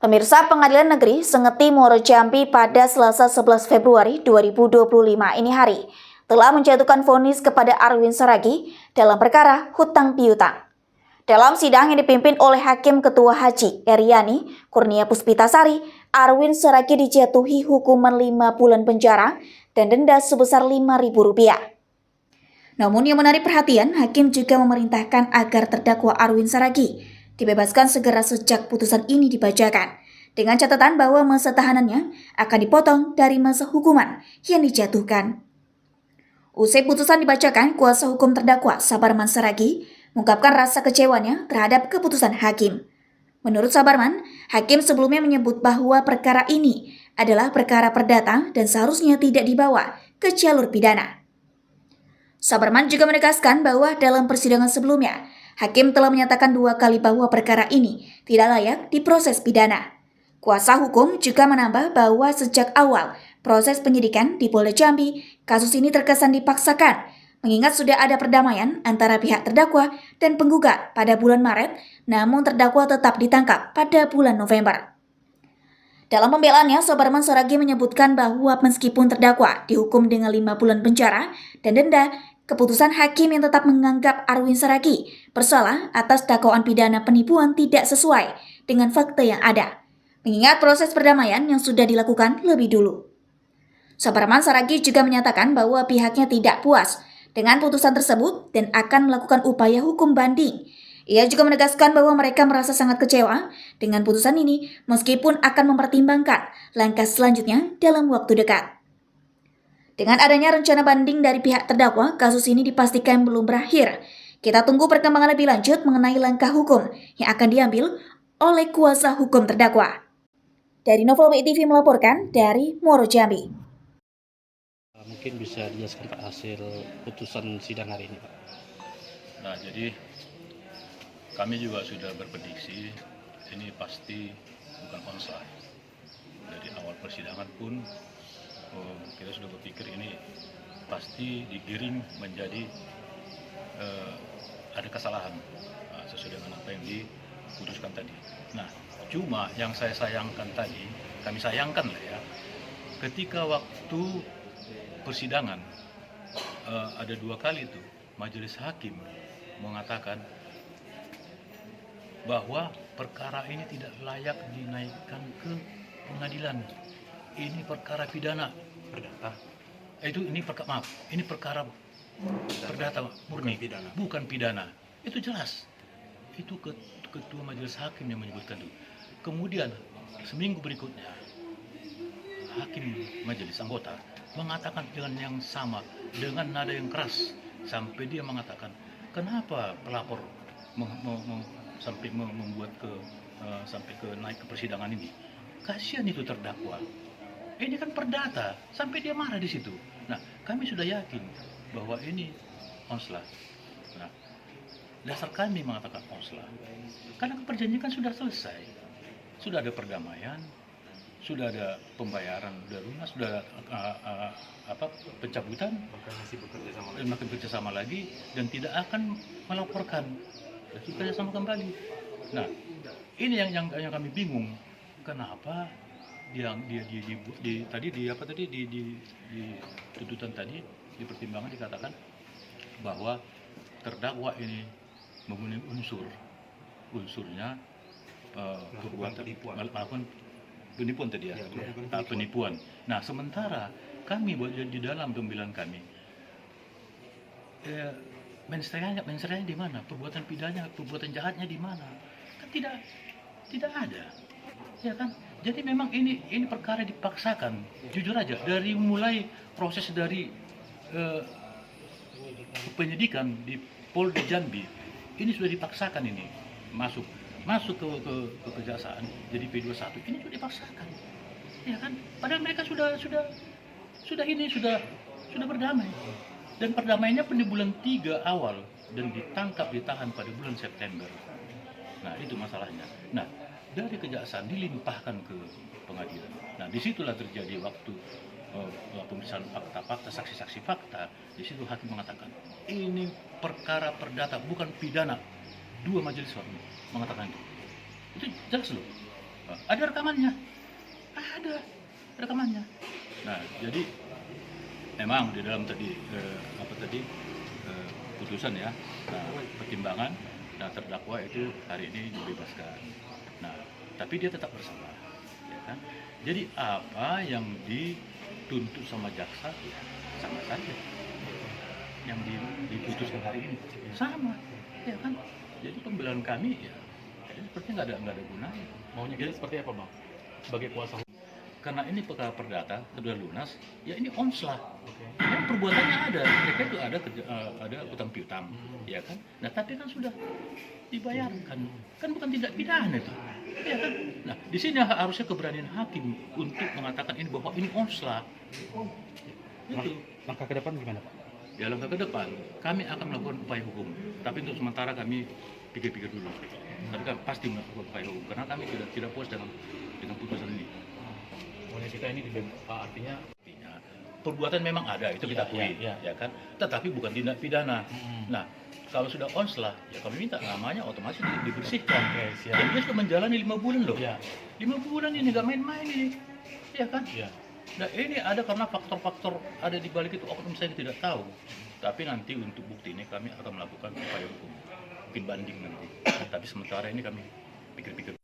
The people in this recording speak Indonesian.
Pemirsa, Pengadilan Negeri Sengeti Muaro Jambi pada Selasa 11 Februari 2025 ini hari telah menjatuhkan vonis kepada Arwin Saragih dalam perkara hutang piutang. Dalam sidang yang dipimpin oleh Hakim Ketua Haji Eryani Kurnia Puspitasari, Arwin Saragih dijatuhi hukuman 5 bulan penjara dan denda sebesar Rp5.000. Namun yang menarik perhatian, Hakim juga memerintahkan agar terdakwa Arwin Saragih dibebaskan segera sejak putusan ini dibacakan, dengan catatan bahwa masa tahanannya akan dipotong dari masa hukuman yang dijatuhkan. Usai putusan dibacakan, kuasa hukum terdakwa Sabarman Saragih mengungkapkan rasa kecewanya terhadap keputusan hakim. Menurut Sabarman, hakim sebelumnya menyebut bahwa perkara ini adalah perkara perdata dan seharusnya tidak dibawa ke jalur pidana. Sabarman juga menegaskan bahwa dalam persidangan sebelumnya, hakim telah menyatakan 2 kali bahwa perkara ini tidak layak diproses pidana. Kuasa hukum juga menambah bahwa sejak awal proses penyidikan di Polda Jambi, kasus ini terkesan dipaksakan, mengingat sudah ada perdamaian antara pihak terdakwa dan penggugat pada bulan Maret, namun terdakwa tetap ditangkap pada bulan November. Dalam pembelaannya, Sabarman Saragih menyebutkan bahwa meskipun terdakwa dihukum dengan 5 bulan penjara dan denda, keputusan hakim yang tetap menganggap Arwin Saragih bersalah atas dakwaan pidana penipuan tidak sesuai dengan fakta yang ada, mengingat proses perdamaian yang sudah dilakukan lebih dulu. Sabarman Saragih juga menyatakan bahwa pihaknya tidak puas dengan putusan tersebut dan akan melakukan upaya hukum banding. Ia juga menegaskan bahwa mereka merasa sangat kecewa dengan putusan ini meskipun akan mempertimbangkan langkah selanjutnya dalam waktu dekat. Dengan adanya rencana banding dari pihak terdakwa, kasus ini dipastikan belum berakhir. Kita tunggu perkembangan lebih lanjut mengenai langkah hukum yang akan diambil oleh kuasa hukum terdakwa. Dari Novel BTV melaporkan dari Muaro Jambi. Mungkin bisa dijelaskan Pak hasil putusan sidang hari ini, Pak. Nah, jadi kami juga sudah berprediksi ini pasti bukan onslah. Dari awal persidangan pun kita sudah berpikir ini pasti digiring menjadi ada kesalahan sesuai dengan apa yang diputuskan tadi. Nah, cuma yang saya sayangkan tadi, kami sayangkan lah ya, ketika waktu persidangan ada 2 kali itu majelis hakim mengatakan bahwa perkara ini tidak layak dinaikkan ke pengadilan. Ini perkara pidana perdata. Ini perkara perdata murni, bukan pidana. Itu jelas. Itu ketua majelis hakim yang menyebutkan itu. Kemudian seminggu berikutnya hakim majelis anggota mengatakan dengan yang sama, dengan nada yang keras, sampai dia mengatakan, kenapa pelapor sampai membuat sampai naik ke persidangan ini? Kasihan itu terdakwa. Ini kan perdata, sampai dia marah di situ. Nah, kami sudah yakin bahwa ini onslah. Nah, dasar kami mengatakan onslah karena perjanjian kan sudah selesai, sudah ada perdamaian, sudah ada pembayaran, sudah lunas, sudah pencabutan, makin bekerja sama lagi dan tidak akan melaporkan, bekerja sama kembali. Nah, ini yang kami bingung, kenapa di tuntutan tadi di pertimbangan dikatakan bahwa terdakwa ini memenuhi unsurnya melakukan penipuan tadi ya, penipuan. Nah, sementara kami di dalam pembelaan kami, mensreanya di mana? Perbuatan pidananya, perbuatan jahatnya di mana? Kan tidak ada, ya kan? Jadi memang ini perkara dipaksakan. Jujur aja, dari mulai proses dari penyidikan di Polda Jambi, ini sudah dipaksakan ini masuk ke kejaksaan jadi P21 ini sudah dipaksakan, ya kan? Padahal mereka sudah berdamai, dan perdamaiannya pun di bulan 3 awal dan ditahan pada bulan September. Nah, itu masalahnya. Nah, dari kejaksaan dilimpahkan ke pengadilan. Nah, disitulah terjadi waktu pemeriksaan fakta-fakta, saksi-saksi fakta. Di situ hakim mengatakan ini perkara perdata bukan pidana. 2 majelis hakim mengatakan itu jelas loh. Ada rekamannya. Ada rekamannya. Nah, jadi memang di dalam tadi putusan ya, nah, pertimbangan dan terdakwa itu hari ini dibebaskan. Nah, tapi dia tetap bersalah, ya kan? Jadi apa yang dituntut sama jaksa ya sama saja. Yang diputuskan hari ini sama, ya kan? Jadi pembelaan kami ya, jadi sepertinya nggak ada gunanya. Maunya kita seperti apa, Bang? Sebagai kuasa hukum. Karena ini perkara perdata sudah lunas, ya ini onslah. Ya, perbuatannya ada, mereka itu ada utang piutang, ya kan? Nah tapi kan sudah dibayarkan, kan bukan tindak pidana itu, ya kan? Nah di sini harusnya keberanian hakim untuk mengatakan ini bahwa ini onslah. Itu. Langkah ke depan gimana, Pak? Ya langkah ke depan, kami akan melakukan upaya hukum, tapi untuk sementara kami pikir-pikir dulu. Tapi kami pasti melakukan upaya hukum, karena kami tidak puas dengan putusan ini. Maunya kita ini artinya Perbuatan memang ada, itu kita akui, ya. ya kan? Tetapi bukan tindak pidana. Nah, kalau sudah onslah, ya kami minta namanya otomatis dibersihkan. Oke, siap. Dan dia sudah menjalani 5 bulan loh. Ya. 5 bulan ini nggak main-main ini, ya kan? Ya. Nah ini ada karena faktor-faktor ada di balik itu, oknum saya tidak tahu. Tapi nanti untuk bukti ini kami akan melakukan upaya hukum, mungkin banding nanti. Tapi sementara ini kami pikir-pikir.